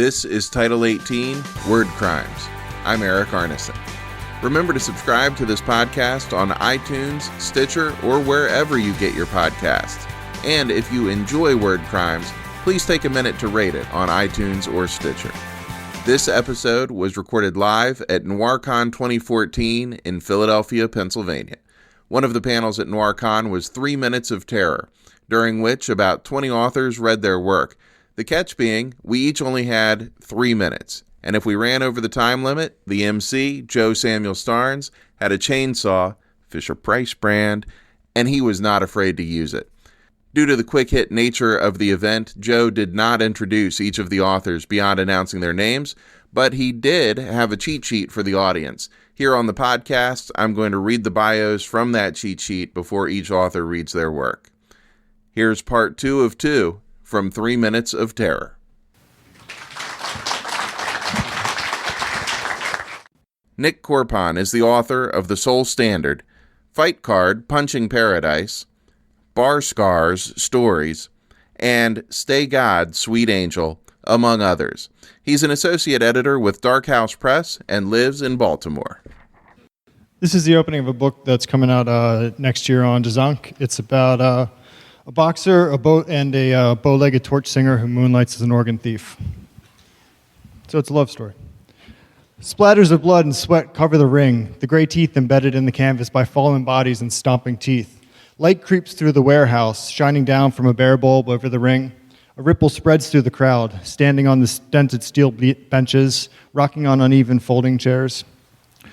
This is Title 18, Word Crimes. I'm Erik Arneson. Remember to subscribe to this podcast on iTunes, Stitcher, or wherever you get your podcasts. And if you enjoy Word Crimes, please take a minute to rate it on iTunes or Stitcher. This episode was recorded live at NoirCon 2014 in Philadelphia, Pennsylvania. One of the panels at NoirCon was 3 Minutes of Terror, during which about 20 authors read their work. The catch being, we each only had 3 minutes. And if we ran over the time limit, the emcee, Joe Samuel Starnes, had a chainsaw, Fisher-Price brand, and he was not afraid to use it. Due to the quick-hit nature of the event, Joe did not introduce each of the authors beyond announcing their names, but he did have a cheat sheet for the audience. Here on the podcast, I'm going to read the bios from that cheat sheet before each author reads their work. Here's part 2 of 2 from 3 Minutes of Terror. Nick Corpon is the author of The Soul Standard, Fight Card, Punching Paradise, Bar Scars, Stories, and Stay God, Sweet Angel, among others. He's an associate editor with Dark House Press and lives in Baltimore. This is the opening of a book that's coming out next year on Dzonk. It's about a boxer, a bow-legged torch singer who moonlights as an organ thief. So it's a love story. Splatters of blood and sweat cover the ring, the gray teeth embedded in the canvas by fallen bodies and stomping teeth. Light creeps through the warehouse, shining down from a bare bulb over the ring. A ripple spreads through the crowd, standing on the dented steel benches, rocking on uneven folding chairs.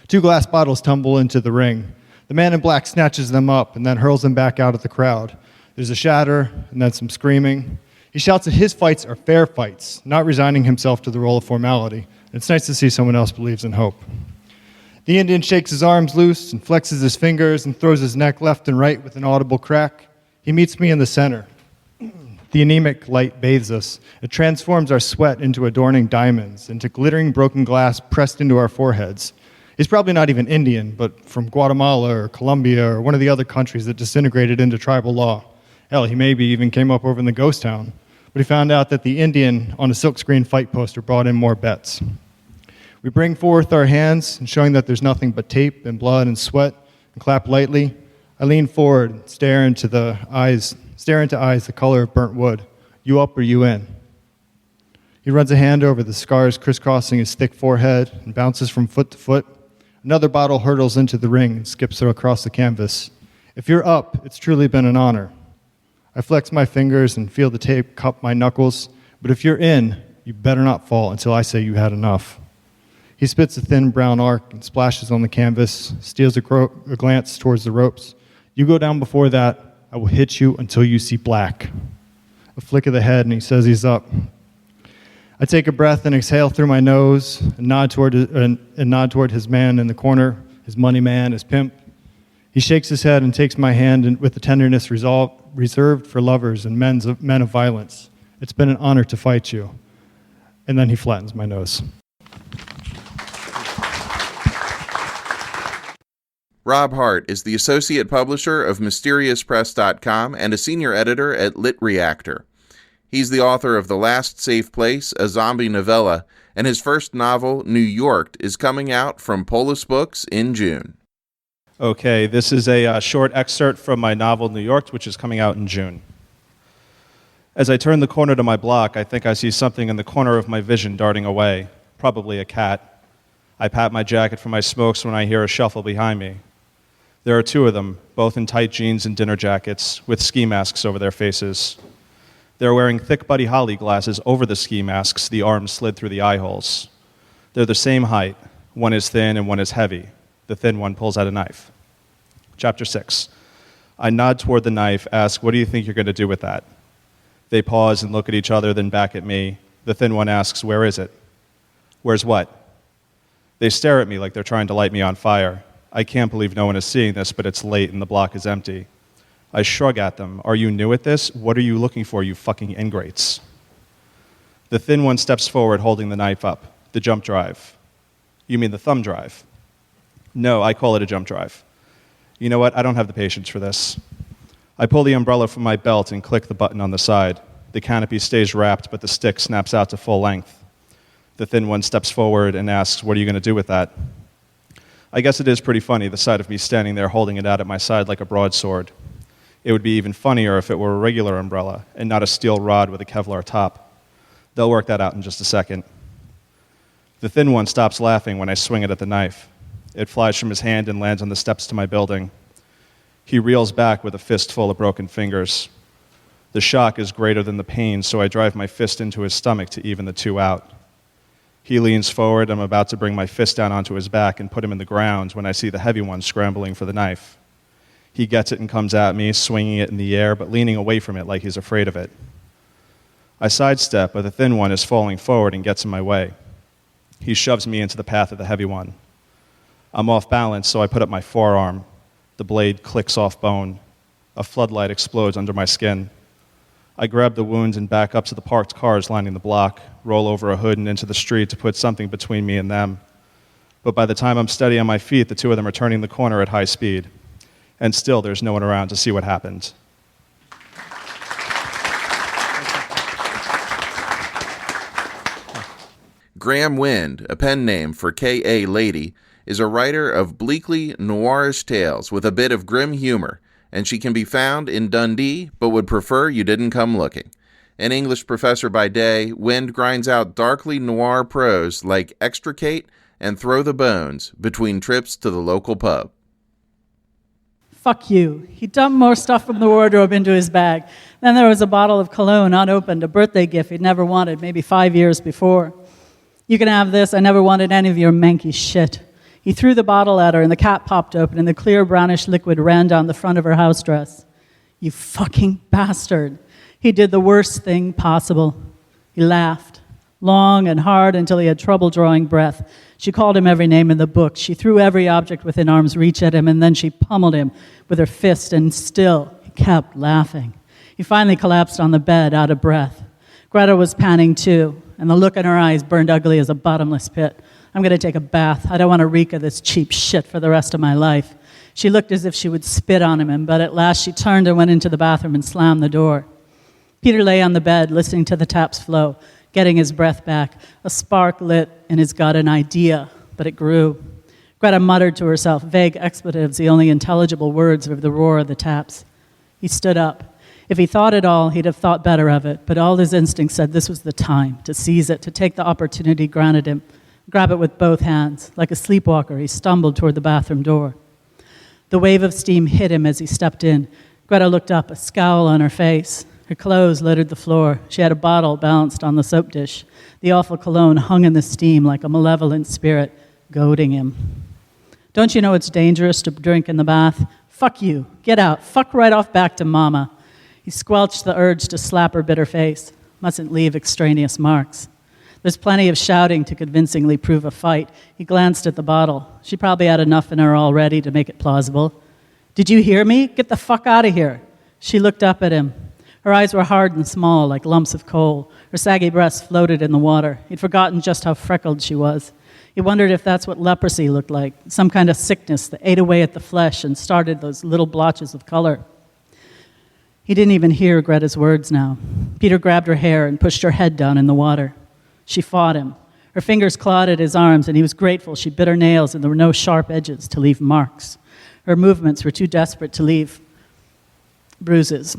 2 glass bottles tumble into the ring. The man in black snatches them up and then hurls them back out at the crowd. There's a shatter and then some screaming. He shouts that his fights are fair fights, not resigning himself to the role of formality. It's nice to see someone else believes in hope. The Indian shakes his arms loose and flexes his fingers and throws his neck left and right with an audible crack. He meets me in the center. The anemic light bathes us. It transforms our sweat into adorning diamonds, into glittering broken glass pressed into our foreheads. He's probably not even Indian, but from Guatemala or Colombia or one of the other countries that disintegrated into tribal law. Hell, he maybe even came up over in the ghost town. But he found out that the Indian on a silkscreen fight poster brought in more bets. We bring forth our hands, and showing that there's nothing but tape and blood and sweat, and clap lightly. I lean forward and stare into eyes the color of burnt wood. You up or you in? He runs a hand over the scars crisscrossing his thick forehead and bounces from foot to foot. Another bottle hurtles into the ring and skips across the canvas. If you're up, it's truly been an honor. I flex my fingers and feel the tape cup my knuckles, but if you're in, you better not fall until I say you had enough. He spits a thin brown arc and splashes on the canvas, steals a glance towards the ropes. You go down before that, I will hit you until you see black. A flick of the head and he says he's up. I take a breath and exhale through my nose and nod toward his man in the corner, his money man, his pimp. He shakes his head and takes my hand with the tenderness reserved for lovers and men of violence. It's been an honor to fight you. And then he flattens my nose. Rob Hart is the associate publisher of MysteriousPress.com and a senior editor at Lit Reactor. He's the author of The Last Safe Place, a zombie novella, and his first novel, New York, is coming out from Polis Books in June. Okay, this is a short excerpt from my novel, New York, which is coming out in June. As I turn the corner to my block, I think I see something in the corner of my vision darting away, probably a cat. I pat my jacket for my smokes when I hear a shuffle behind me. There are 2 of them, both in tight jeans and dinner jackets, with ski masks over their faces. They're wearing thick Buddy Holly glasses over the ski masks, the arms slid through the eye holes. They're the same height. One is thin and one is heavy. The thin one pulls out a knife. Chapter 6. I nod toward the knife, ask, what do you think you're going to do with that? They pause and look at each other, then back at me. The thin one asks, where is it? Where's what? They stare at me like they're trying to light me on fire. I can't believe no one is seeing this, but it's late and the block is empty. I shrug at them. Are you new at this? What are you looking for, you fucking ingrates? The thin one steps forward, holding the knife up. The jump drive. You mean the thumb drive? No, I call it a jump drive. You know what? I don't have the patience for this. I pull the umbrella from my belt and click the button on the side. The canopy stays wrapped, but the stick snaps out to full length. The thin one steps forward and asks, "What are you going to do with that?" I guess it is pretty funny, the sight of me standing there holding it out at my side like a broadsword. It would be even funnier if it were a regular umbrella and not a steel rod with a Kevlar top. They'll work that out in just a second. The thin one stops laughing when I swing it at the knife. It flies from his hand and lands on the steps to my building. He reels back with a fist full of broken fingers. The shock is greater than the pain, so I drive my fist into his stomach to even the two out. He leans forward. I'm about to bring my fist down onto his back and put him in the ground when I see the heavy one scrambling for the knife. He gets it and comes at me, swinging it in the air, but leaning away from it like he's afraid of it. I sidestep, but the thin one is falling forward and gets in my way. He shoves me into the path of the heavy one. I'm off balance, so I put up my forearm. The blade clicks off bone. A floodlight explodes under my skin. I grab the wounds and back up to the parked cars lining the block, roll over a hood and into the street to put something between me and them. But by the time I'm steady on my feet, the two of them are turning the corner at high speed. And still, there's no one around to see what happened. Graham Wind, a pen name for K.A. Lady, is a writer of bleakly noirish tales with a bit of grim humor, and she can be found in Dundee, but would prefer you didn't come looking. An English professor by day, Wind grinds out darkly noir prose like Extricate and Throw the Bones between trips to the local pub. Fuck you. He dumped more stuff from the wardrobe into his bag. Then there was a bottle of cologne unopened, a birthday gift he'd never wanted, maybe 5 years before. You can have this. I never wanted any of your manky shit. He threw the bottle at her, and the cap popped open, and the clear brownish liquid ran down the front of her house dress. You fucking bastard. He did the worst thing possible. He laughed, long and hard until he had trouble drawing breath. She called him every name in the book. She threw every object within arm's reach at him, and then she pummeled him with her fist, and still he kept laughing. He finally collapsed on the bed, out of breath. Greta was panting too, and the look in her eyes burned ugly as a bottomless pit. I'm going to take a bath. I don't want to reek of this cheap shit for the rest of my life. She looked as if she would spit on him, but at last she turned and went into the bathroom and slammed the door. Peter lay on the bed, listening to the taps flow, getting his breath back. A spark lit in his gut, an idea, but it grew. Greta muttered to herself, vague expletives, the only intelligible words of the roar of the taps. He stood up. If he thought at all, he'd have thought better of it, but all his instincts said this was the time, to seize it, to take the opportunity granted him, grab it with both hands. Like a sleepwalker, he stumbled toward the bathroom door. The wave of steam hit him as he stepped in. Greta looked up, a scowl on her face. Her clothes littered the floor. She had a bottle balanced on the soap dish. The awful cologne hung in the steam like a malevolent spirit, goading him. Don't you know it's dangerous to drink in the bath? Fuck you. Get out. Fuck right off back to mama. He squelched the urge to slap her bitter face. Mustn't leave extraneous marks. There's plenty of shouting to convincingly prove a fight. He glanced at the bottle. She probably had enough in her already to make it plausible. Did you hear me? Get the fuck out of here. She looked up at him. Her eyes were hard and small, like lumps of coal. Her saggy breasts floated in the water. He'd forgotten just how freckled she was. He wondered if that's what leprosy looked like, some kind of sickness that ate away at the flesh and started those little blotches of color. He didn't even hear Greta's words now. Peter grabbed her hair and pushed her head down in the water. She fought him. Her fingers clawed at his arms, and he was grateful she bit her nails and there were no sharp edges to leave marks. Her movements were too desperate to leave bruises.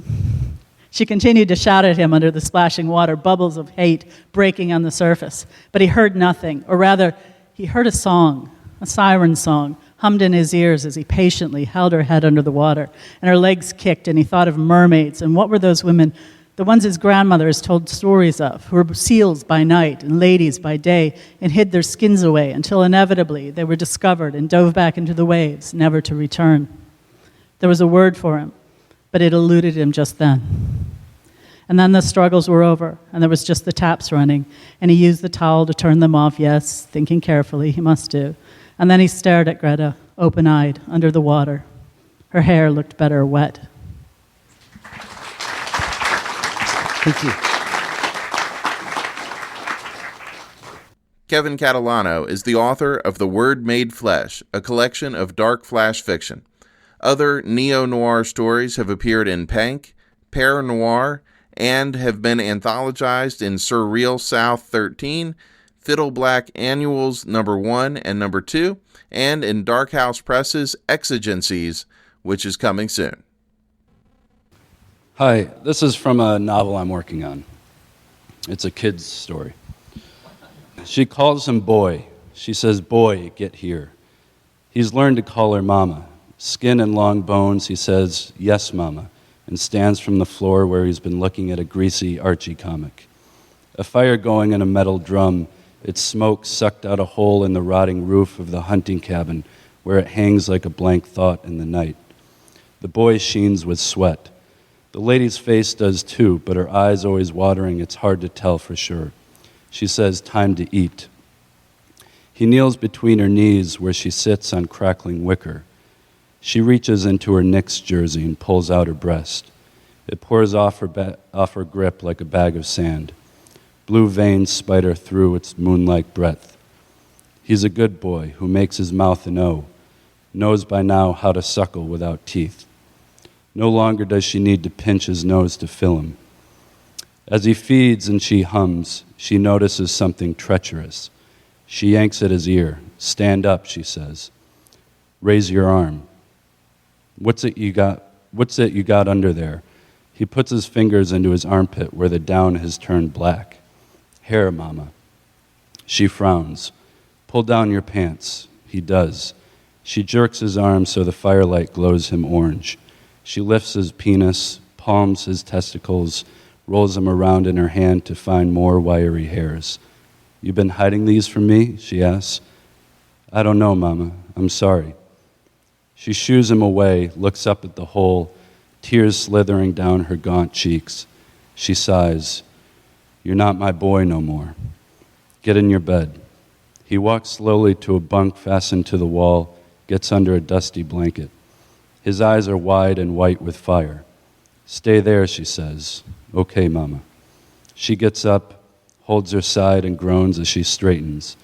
She continued to shout at him under the splashing water, bubbles of hate breaking on the surface. But he heard nothing, or rather, he heard a song, a siren song, hummed in his ears as he patiently held her head under the water. And her legs kicked, and he thought of mermaids. And what were those women? The ones his grandmothers told stories of, who were seals by night and ladies by day, and hid their skins away until inevitably they were discovered and dove back into the waves, never to return. There was a word for him, but it eluded him just then. And then the struggles were over, and there was just the taps running, and he used the towel to turn them off, yes, thinking carefully, he must do. And then he stared at Greta, open-eyed, under the water. Her hair looked better wet. Thank you. Kevin Catalano is the author of The Word Made Flesh, a collection of dark flash fiction. Other neo-noir stories have appeared in Pank, Père Noir, and have been anthologized in Surreal South 13, Fiddle Black Annuals number 1 and number 2, and in Dark House Press's Exigencies, which is coming soon. Hi, this is from a novel I'm working on. It's a kid's story. She calls him boy. She says, "Boy, get here." He's learned to call her mama. Skin and long bones, he says, "Yes, mama," and stands from the floor where he's been looking at a greasy Archie comic. A fire going in a metal drum, its smoke sucked out a hole in the rotting roof of the hunting cabin where it hangs like a blank thought in the night. The boy sheens with sweat. The lady's face does too, but her eyes always watering, it's hard to tell for sure. She says, "Time to eat." He kneels between her knees where she sits on crackling wicker. She reaches into her Knicks jersey and pulls out her breast. It pours off her grip like a bag of sand. Blue veins spider through its moon-like breadth. He's a good boy who makes his mouth an O, knows by now how to suckle without teeth. No longer does she need to pinch his nose to fill him. As he feeds and she hums, she notices something treacherous. She yanks at his ear. "Stand up," she says. "Raise your arm." What's it you got under there?" He puts his fingers into his armpit where the down has turned black. "Hair, mama." She frowns. "Pull down your pants." He does. She jerks his arm so the firelight glows him orange. She lifts his penis, palms his testicles, rolls them around in her hand to find more wiry hairs. "You been hiding these from me?" she asks. "I don't know, mama. I'm sorry." She shoos him away, looks up at the hole, tears slithering down her gaunt cheeks. She sighs. "You're not my boy no more. Get in your bed." He walks slowly to a bunk fastened to the wall, gets under a dusty blanket. His eyes are wide and white with fire. "Stay there," she says. "Okay, mama." She gets up, holds her side and groans as she straightens.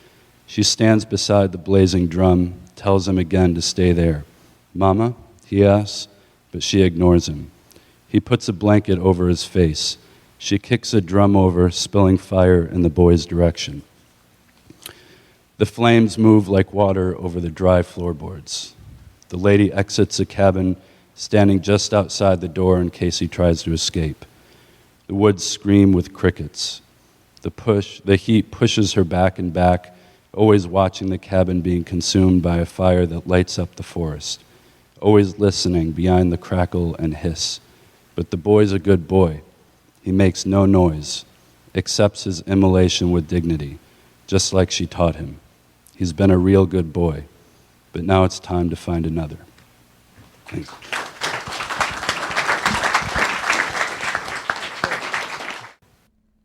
She stands beside the blazing drum, tells him again to stay there. "Mama?" he asks, but she ignores him. He puts a blanket over his face. She kicks a drum over, spilling fire in the boy's direction. The flames move like water over the dry floorboards. The lady exits the cabin, standing just outside the door in case he tries to escape. The woods scream with crickets. The heat pushes her back and back, always watching the cabin being consumed by a fire that lights up the forest, always listening behind the crackle and hiss. But the boy's a good boy. He makes no noise, accepts his immolation with dignity, just like she taught him. He's been a real good boy, but now it's time to find another. Thanks.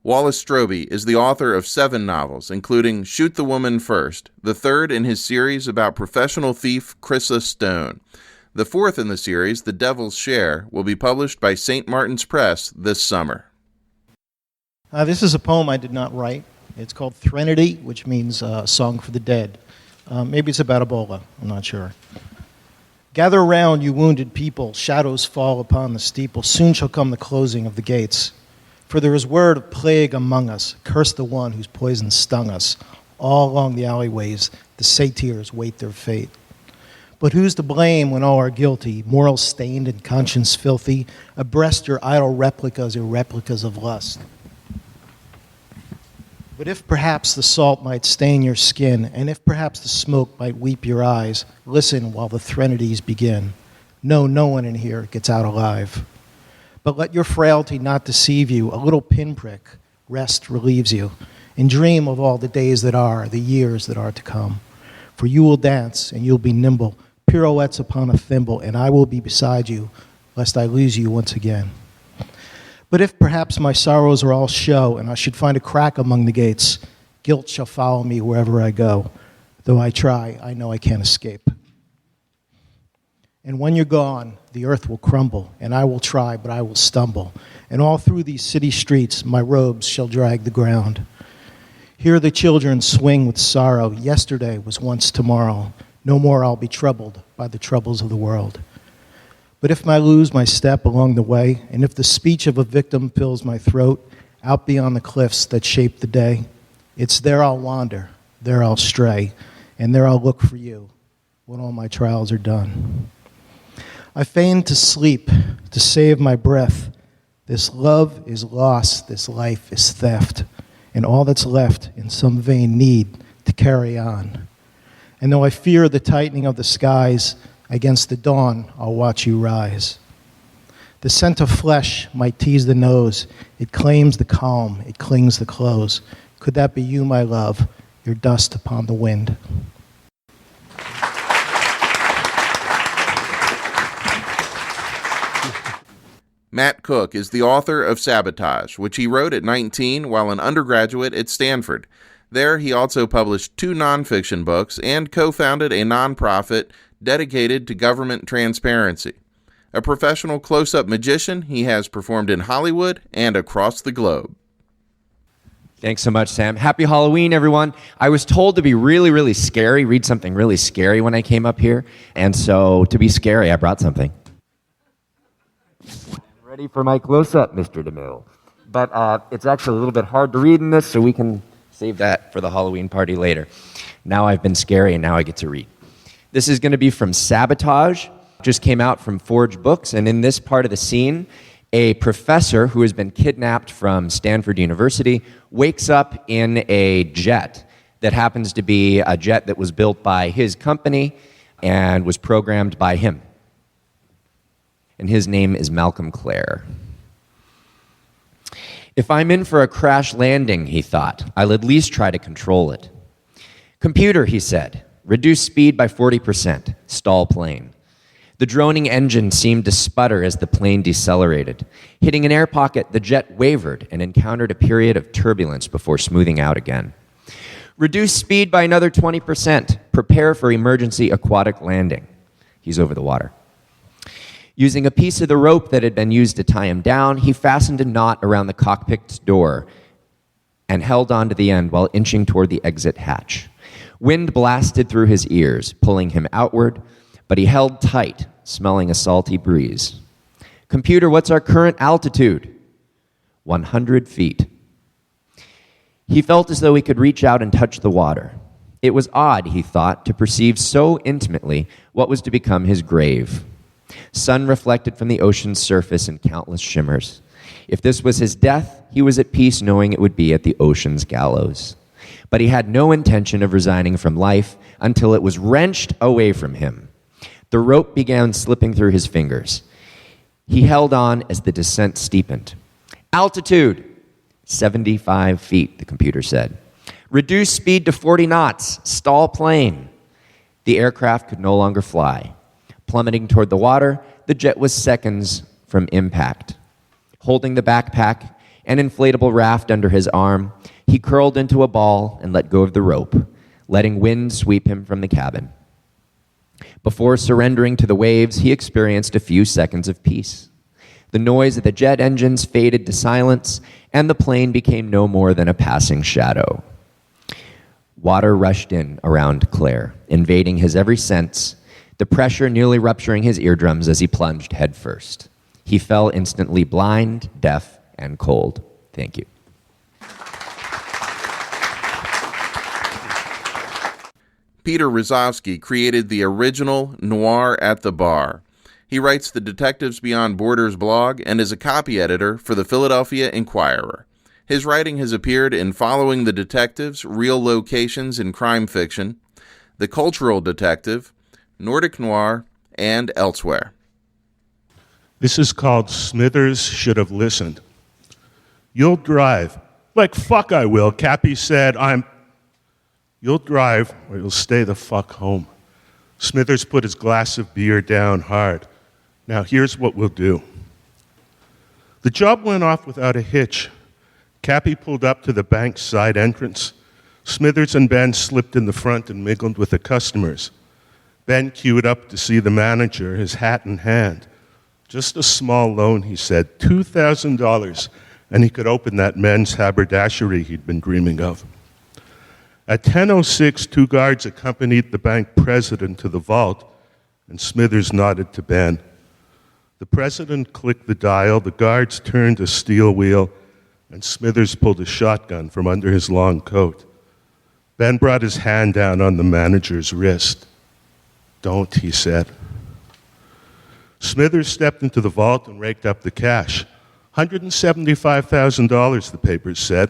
Wallace Strobey is the author of 7 novels, including Shoot the Woman First, the third in his series about professional thief Chrissa Stone. The fourth in the series, The Devil's Share, will be published by St. Martin's Press this summer. This is a poem I did not write. It's called Threnody, which means Song for the Dead. Maybe it's about Ebola. I'm not sure. Gather round, you wounded people. Shadows fall upon the steeple. Soon shall come the closing of the gates. For there is word of plague among us. Curse the one whose poison stung us. All along the alleyways, the satyrs wait their fate. But who's to blame when all are guilty, morals stained and conscience filthy? Abreast your idle replicas are replicas of lust. But if perhaps the salt might stain your skin, and if perhaps the smoke might weep your eyes, listen while the threnodies begin. No one in here gets out alive. But let your frailty not deceive you. A little pinprick, rest relieves you. And dream of all the days that are, the years that are to come. For you will dance, and you'll be nimble, pirouettes upon a thimble, and I will be beside you, lest I lose you once again. But if perhaps my sorrows are all show, and I should find a crack among the gates, guilt shall follow me wherever I go. Though I try, I know I can't escape. And when you're gone, the earth will crumble, and I will try, but I will stumble. And all through these city streets, my robes shall drag the ground. Here the children swing with sorrow. Yesterday was once tomorrow. No more I'll be troubled by the troubles of the world. But if I lose my step along the way, and if the speech of a victim fills my throat, out beyond the cliffs that shape the day, It's there I'll wander, there I'll stray, and there I'll look for you when all my trials are done. I feign to sleep to save my breath. This love is lost, this life is theft, and all that's left in some vain need to carry on. And though I fear the tightening of the skies, against the dawn I'll watch you rise. The scent of flesh might tease the nose. It claims the calm, it clings the close. Could that be you, my love, your dust upon the wind? Matt Cooke is the author of Sabotage, which he wrote at 19 while an undergraduate at Stanford. There, he also published 2 nonfiction books and co-founded a nonprofit dedicated to government transparency. A professional close-up magician, he has performed in Hollywood and across the globe. Thanks so much, Sam. Happy Halloween, everyone. I was told to be really, really scary, read something really scary when I came up here. And so, to be scary, I brought something. Ready for my close-up, Mr. DeMille. But it's actually a little bit hard to read in this, so we can save that for the Halloween party later. Now I've been scary, and now I get to read. This is going to be from Sabotage. Just came out from Forge Books, and in this part of the scene, a professor who has been kidnapped from Stanford University wakes up in a jet that happens to be a jet that was built by his company and was programmed by him. And his name is Malcolm Clare. If I'm in for a crash landing, he thought, I'll at least try to control it. Computer, he said, reduce speed by 40%, stall plane. The droning engine seemed to sputter as the plane decelerated. Hitting an air pocket, the jet wavered and encountered a period of turbulence before smoothing out again. Reduce speed by another 20%. Prepare for emergency aquatic landing. He's over the water. Using a piece of the rope that had been used to tie him down, he fastened a knot around the cockpit's door and held on to the end while inching toward the exit hatch. Wind blasted through his ears, pulling him outward, but he held tight, smelling a salty breeze. Computer, what's our current altitude? 100 feet. He felt as though he could reach out and touch the water. It was odd, he thought, to perceive so intimately what was to become his grave. Sun reflected from the ocean's surface in countless shimmers. If this was his death, he was at peace knowing it would be at the ocean's gallows. But he had no intention of resigning from life until it was wrenched away from him. The rope began slipping through his fingers. He held on as the descent steepened. Altitude, 75 feet, the computer said. Reduce speed to 40 knots, stall plane. The aircraft could no longer fly. Plummeting toward the water, the jet was seconds from impact. Holding the backpack and inflatable raft under his arm, he curled into a ball and let go of the rope, letting wind sweep him from the cabin. Before surrendering to the waves, he experienced a few seconds of peace. The noise of the jet engines faded to silence, and the plane became no more than a passing shadow. Water rushed in around Claire, invading his every sense, the pressure nearly rupturing his eardrums as he plunged headfirst. He fell instantly blind, deaf, and cold. Thank you. Peter Rozovsky created the original Noir at the Bar. He writes the Detectives Beyond Borders blog and is a copy editor for the Philadelphia Inquirer. His writing has appeared in Following the Detectives, Real Locations in Crime Fiction, The Cultural Detective, Nordic Noir, and elsewhere. This is called Smithers Should Have Listened. You'll drive. Like, fuck I will. Cappy said, You'll drive or you'll stay the fuck home. Smithers put his glass of beer down hard. Now here's what we'll do. The job went off without a hitch. Cappy pulled up to the bank's side entrance. Smithers and Ben slipped in the front and mingled with the customers. Ben queued up to see the manager, his hat in hand. Just a small loan, he said, $2,000, and he could open that men's haberdashery he'd been dreaming of. At 10:06, 2 guards accompanied the bank president to the vault, and Smithers nodded to Ben. The president clicked the dial, the guards turned a steel wheel, and Smithers pulled a shotgun from under his long coat. Ben brought his hand down on the manager's wrist. "Don't," he said. Smithers stepped into the vault and raked up the cash. $175,000, the papers said.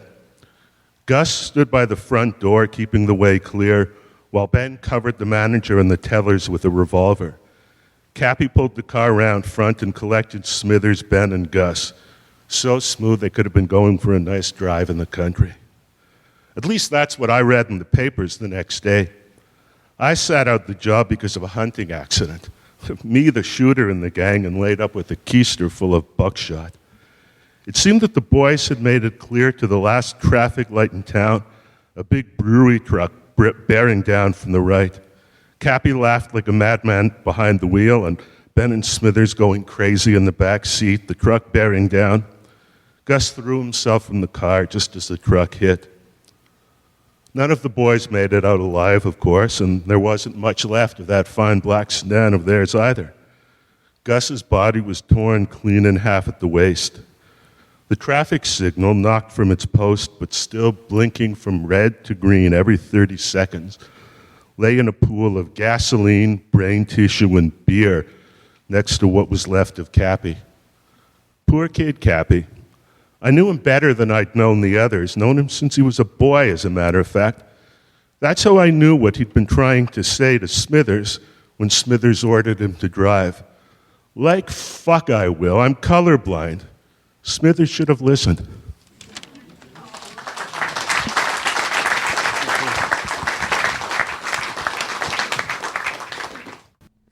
Gus stood by the front door, keeping the way clear, while Ben covered the manager and the tellers with a revolver. Cappy pulled the car around front and collected Smithers, Ben, and Gus. So smooth they could have been going for a nice drive in the country. At least that's what I read in the papers the next day. I sat out the job because of a hunting accident. Me, the shooter in the gang, and laid up with a keister full of buckshot. It seemed that the boys had made it clear to the last traffic light in town, a big brewery truck bearing down from the right. Cappy laughed like a madman behind the wheel, and Ben and Smithers going crazy in the back seat, the truck bearing down. Gus threw himself from the car just as the truck hit. None of the boys made it out alive, of course, and there wasn't much left of that fine black sedan of theirs either. Gus's body was torn clean in half at the waist. The traffic signal, knocked from its post but still blinking from red to green every 30 seconds, lay in a pool of gasoline, brain tissue, and beer next to what was left of Cappy. Poor kid Cappy. I knew him better than I'd known the others, known him since he was a boy, as a matter of fact. That's how I knew what he'd been trying to say to Smithers when Smithers ordered him to drive. "Like fuck I will, I'm colorblind." Smithers should have listened.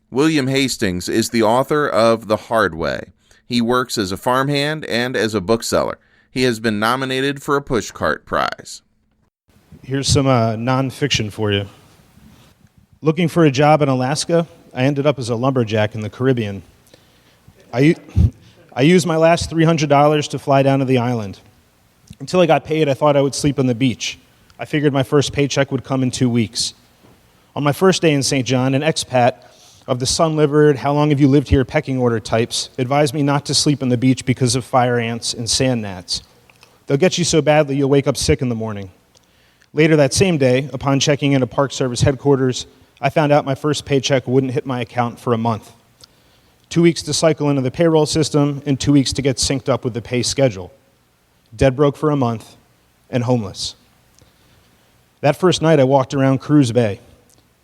William Hastings is the author of The Hard Way. He works as a farmhand and as a bookseller. He has been nominated for a Pushcart Prize. Here's some nonfiction for you. Looking for a job in Alaska, I ended up as a lumberjack in the Caribbean. I used my last $300 to fly down to the island. Until I got paid, I thought I would sleep on the beach. I figured my first paycheck would come in 2 weeks. On my first day in St. John, an expat of the sun-livered, how long have you lived here pecking order types advised me not to sleep on the beach because of fire ants and sand gnats. They'll get you so badly you'll wake up sick in the morning. Later that same day, upon checking into Park Service headquarters, I found out my first paycheck wouldn't hit my account for a month. 2 weeks to cycle into the payroll system and 2 weeks to get synced up with the pay schedule. Dead broke for a month and homeless. That first night I walked around Cruz Bay.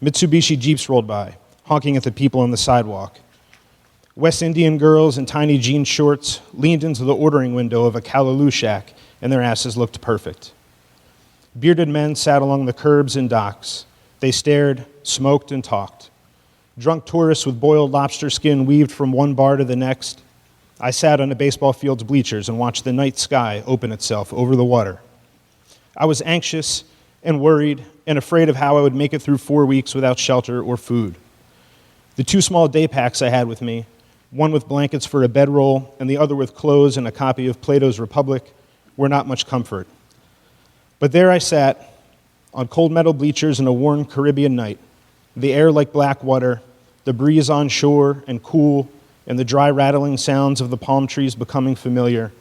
Mitsubishi Jeeps rolled by, honking at the people on the sidewalk. West Indian girls in tiny jean shorts leaned into the ordering window of a Callaloo shack, and their asses looked perfect. Bearded men sat along the curbs and docks. They stared, smoked, and talked. Drunk tourists with boiled lobster skin weaved from one bar to the next. I sat on a baseball field's bleachers and watched the night sky open itself over the water. I was anxious and worried and afraid of how I would make it through 4 weeks without shelter or food. The 2 small day packs I had with me, one with blankets for a bedroll and the other with clothes and a copy of Plato's Republic, were not much comfort. But there I sat, on cold metal bleachers in a warm Caribbean night, the air like black water, the breeze on shore and cool, and the dry rattling sounds of the palm trees becoming familiar,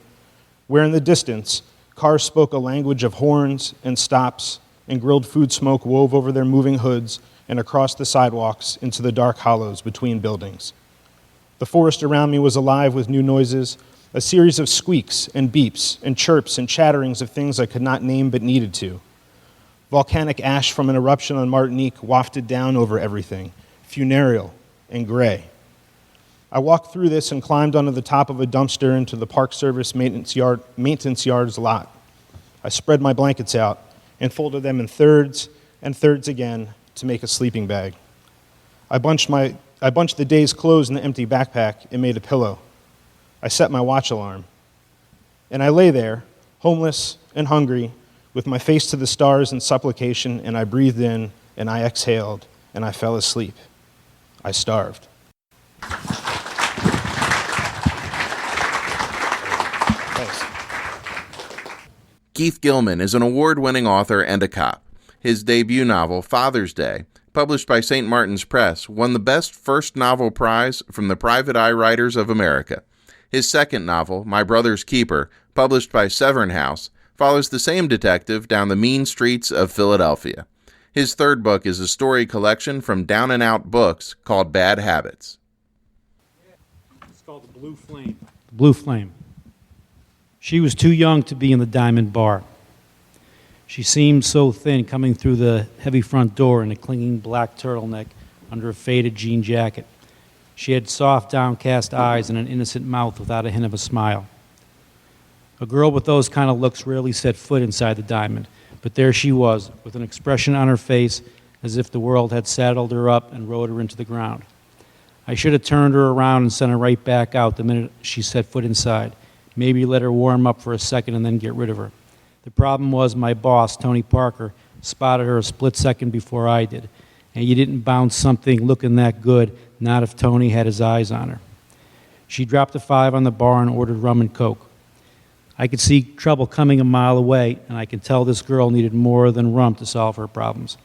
where in the distance, cars spoke a language of horns and stops, and grilled food smoke wove over their moving hoods and across the sidewalks into the dark hollows between buildings. The forest around me was alive with new noises, a series of squeaks and beeps and chirps and chatterings of things I could not name but needed to. Volcanic ash from an eruption on Martinique wafted down over everything, funereal and gray. I walked through this and climbed onto the top of a dumpster into the Park Service maintenance yard's lot. I spread my blankets out and folded them in thirds and thirds again to make a sleeping bag. I bunched the day's clothes in the empty backpack and made a pillow. I set my watch alarm. And I lay there, homeless and hungry, with my face to the stars in supplication, and I breathed in, and I exhaled, and I fell asleep. I starved. Thanks. Keith Gilman is an award-winning author and a cop. His debut novel, Father's Day, published by St. Martin's Press, won the Best First Novel Prize from the Private Eye Writers of America. His second novel, My Brother's Keeper, published by Severn House, follows the same detective down the mean streets of Philadelphia. His third book is a story collection from Down and Out Books called Bad Habits. It's called The Blue Flame. The Blue Flame. She was too young to be in the Diamond Bar. She seemed so thin coming through the heavy front door in a clinging black turtleneck under a faded jean jacket. She had soft, downcast eyes and an innocent mouth without a hint of a smile. A girl with those kind of looks rarely set foot inside the Diamond, but there she was, with an expression on her face as if the world had saddled her up and rode her into the ground. I should have turned her around and sent her right back out the minute she set foot inside. Maybe let her warm up for a second and then get rid of her. The problem was my boss, Tony Parker, spotted her a split second before I did, and you didn't bounce something looking that good, not if Tony had his eyes on her. She dropped a 5 on the bar and ordered rum and Coke. I could see trouble coming a mile away, and I could tell this girl needed more than rum to solve her problems.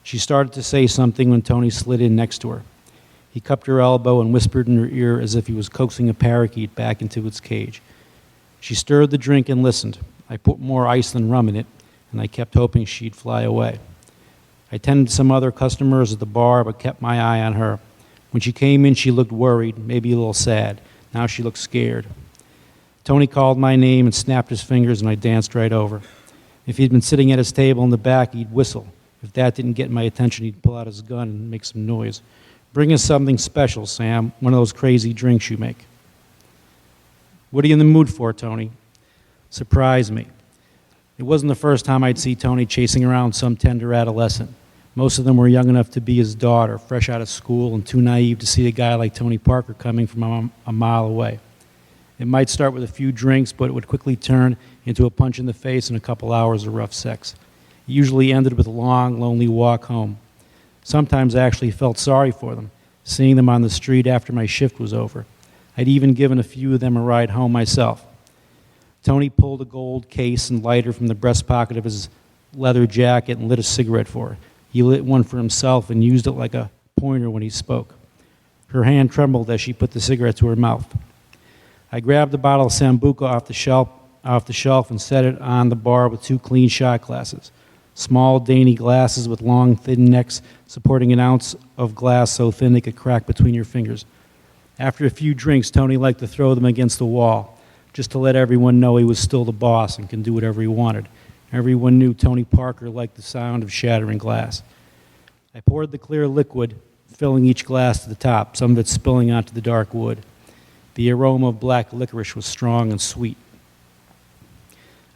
She started to say something when Tony slid in next to her. He cupped her elbow and whispered in her ear as if he was coaxing a parakeet back into its cage. She stirred the drink and listened. I put more ice than rum in it, and I kept hoping she'd fly away. I tended to some other customers at the bar, but kept my eye on her. When she came in, she looked worried, maybe a little sad. Now she looked scared. Tony called my name and snapped his fingers, and I danced right over. If he'd been sitting at his table in the back, he'd whistle. If that didn't get my attention, he'd pull out his gun and make some noise. Bring us something special, Sam, one of those crazy drinks you make. What are you in the mood for, Tony? Surprise me. It wasn't the first time I'd see Tony chasing around some tender adolescent. Most of them were young enough to be his daughter, fresh out of school, and too naive to see a guy like Tony Parker coming from a mile away. It might start with a few drinks, but it would quickly turn into a punch in the face and a couple hours of rough sex. It usually ended with a long, lonely walk home. Sometimes I actually felt sorry for them, seeing them on the street after my shift was over. I'd even given a few of them a ride home myself. Tony pulled a gold case and lighter from the breast pocket of his leather jacket and lit a cigarette for her. He lit one for himself and used it like a pointer when he spoke. Her hand trembled as she put the cigarette to her mouth. I grabbed a bottle of Sambuca off the shelf and set it on the bar with 2 clean shot glasses. Small, dainty glasses with long, thin necks supporting an ounce of glass so thin they could crack between your fingers. After a few drinks, Tony liked to throw them against the wall, just to let everyone know he was still the boss and can do whatever he wanted. Everyone knew Tony Parker liked the sound of shattering glass. I poured the clear liquid, filling each glass to the top, some of it spilling onto the dark wood. The aroma of black licorice was strong and sweet.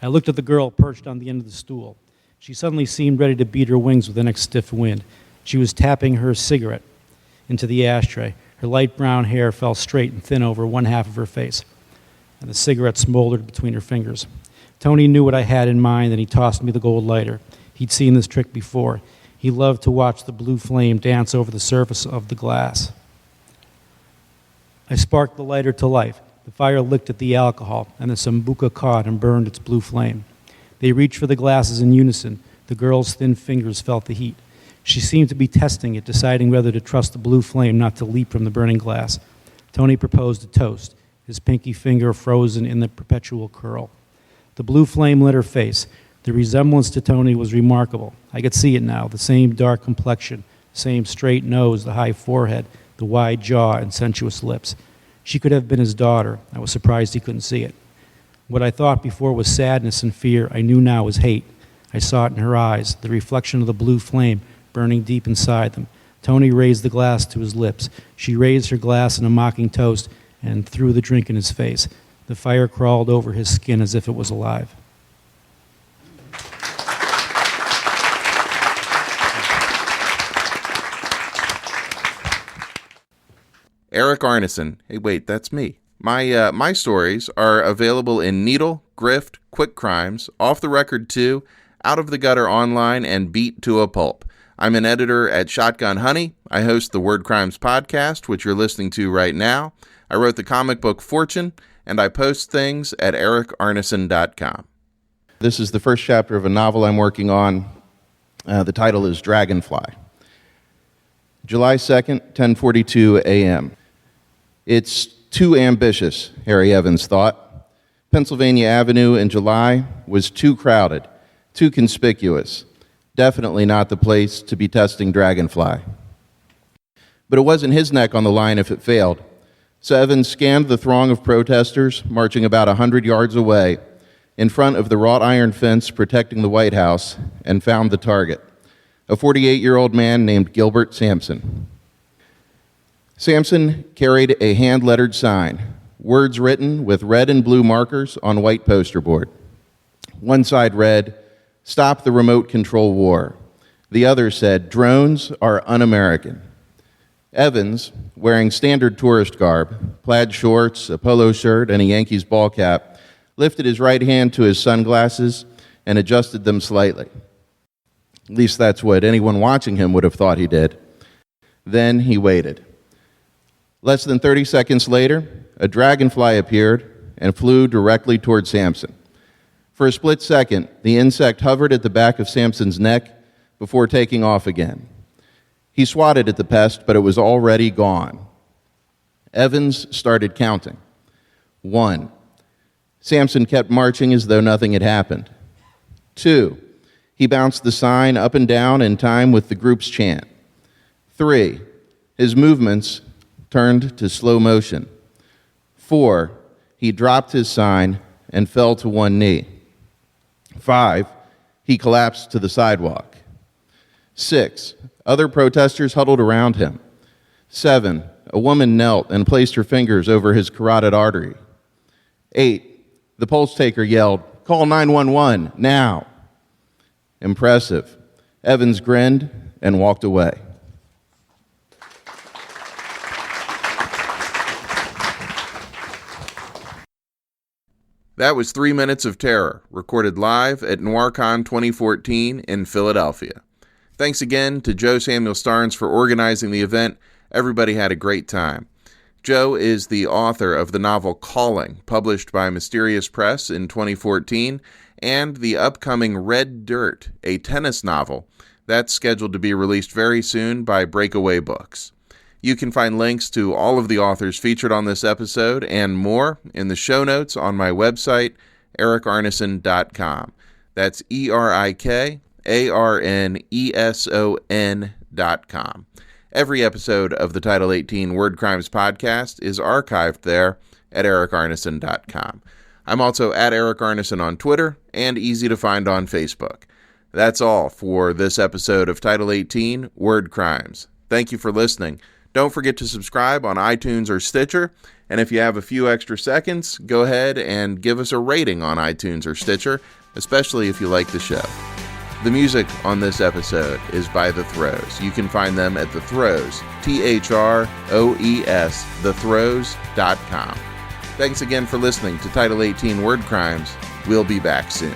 I looked at the girl perched on the end of the stool. She suddenly seemed ready to beat her wings with the next stiff wind. She was tapping her cigarette into the ashtray. Her light brown hair fell straight and thin over one half of her face, and the cigarette smoldered between her fingers. Tony knew what I had in mind, and he tossed me the gold lighter. He'd seen this trick before. He loved to watch the blue flame dance over the surface of the glass. I sparked the lighter to life. The fire licked at the alcohol, and the Sambuca caught and burned its blue flame. They reached for the glasses in unison. The girl's thin fingers felt the heat. She seemed to be testing it, deciding whether to trust the blue flame not to leap from the burning glass. Tony proposed a toast, his pinky finger frozen in the perpetual curl. The blue flame lit her face. The resemblance to Tony was remarkable. I could see it now, the same dark complexion, same straight nose, the high forehead, the wide jaw and sensuous lips. She could have been his daughter. I was surprised he couldn't see it. What I thought before was sadness and fear, I knew now was hate. I saw it in her eyes, the reflection of the blue flame burning deep inside them. Tony raised the glass to his lips. She raised her glass in a mocking toast and threw the drink in his face. The fire crawled over his skin as if it was alive. Erik Arneson. Hey, wait, that's me. My stories are available in Needle, Grift, Quick Crimes, Off the Record 2, Out of the Gutter Online, and Beat to a Pulp. I'm an editor at Shotgun Honey. I host the Word Crimes podcast, which you're listening to right now. I wrote the comic book Fortune, and I post things at ericarneson.com. This is the first chapter of a novel I'm working on. The title is Dragonfly. July 2nd, 10:42 a.m. It's too ambitious, Harry Evans thought. Pennsylvania Avenue in July was too crowded, too conspicuous. Definitely not the place to be testing Dragonfly. But it wasn't his neck on the line if it failed. So Evans scanned the throng of protesters marching about 100 yards away in front of the wrought iron fence protecting the White House and found the target, a 48-year-old man named Gilbert Sampson. Sampson carried a hand-lettered sign, words written with red and blue markers on white poster board. One side read, "Stop the remote control war." The other said, "Drones are un-American." Evans, wearing standard tourist garb, plaid shorts, a polo shirt, and a Yankees ball cap, lifted his right hand to his sunglasses and adjusted them slightly. At least that's what anyone watching him would have thought he did. Then he waited. Less than 30 seconds later, a dragonfly appeared and flew directly toward Sampson. For a split second, the insect hovered at the back of Sampson's neck before taking off again. He swatted at the pest, but it was already gone. Evans started counting. 1. Sampson kept marching as though nothing had happened. 2. He bounced the sign up and down in time with the group's chant. 3. His movements turned to slow motion. 4. He dropped his sign and fell to one knee. 5. He collapsed to the sidewalk. 6. Other protesters huddled around him. 7. A woman knelt and placed her fingers over his carotid artery. 8. The pulse taker yelled, "Call 911, now." Impressive. Evans grinned and walked away. That was 3 Minutes of Terror, recorded live at NoirCon 2014 in Philadelphia. Thanks again to Joe Samuel Starnes for organizing the event. Everybody had a great time. Joe is the author of the novel Calling, published by Mysterious Press in 2014, and the upcoming Red Dirt, a tennis novel that's scheduled to be released very soon by Breakaway Books. You can find links to all of the authors featured on this episode and more in the show notes on my website, erikarneson.com. That's ErikArneson.com. Every episode of the Title 18 Word Crimes podcast is archived there at erikarneson.com. I'm also at Erik Arneson on Twitter and easy to find on Facebook. That's all for this episode of Title 18 Word Crimes. Thank you for listening. Don't forget to subscribe on iTunes or Stitcher, and if you have a few extra seconds, go ahead and give us a rating on iTunes or Stitcher, especially if you like the show. The music on this episode is by The Throws. You can find them at The Throws, THROES, thethrows.com. Thanks again for listening to Title 18 Word Crimes. We'll be back soon.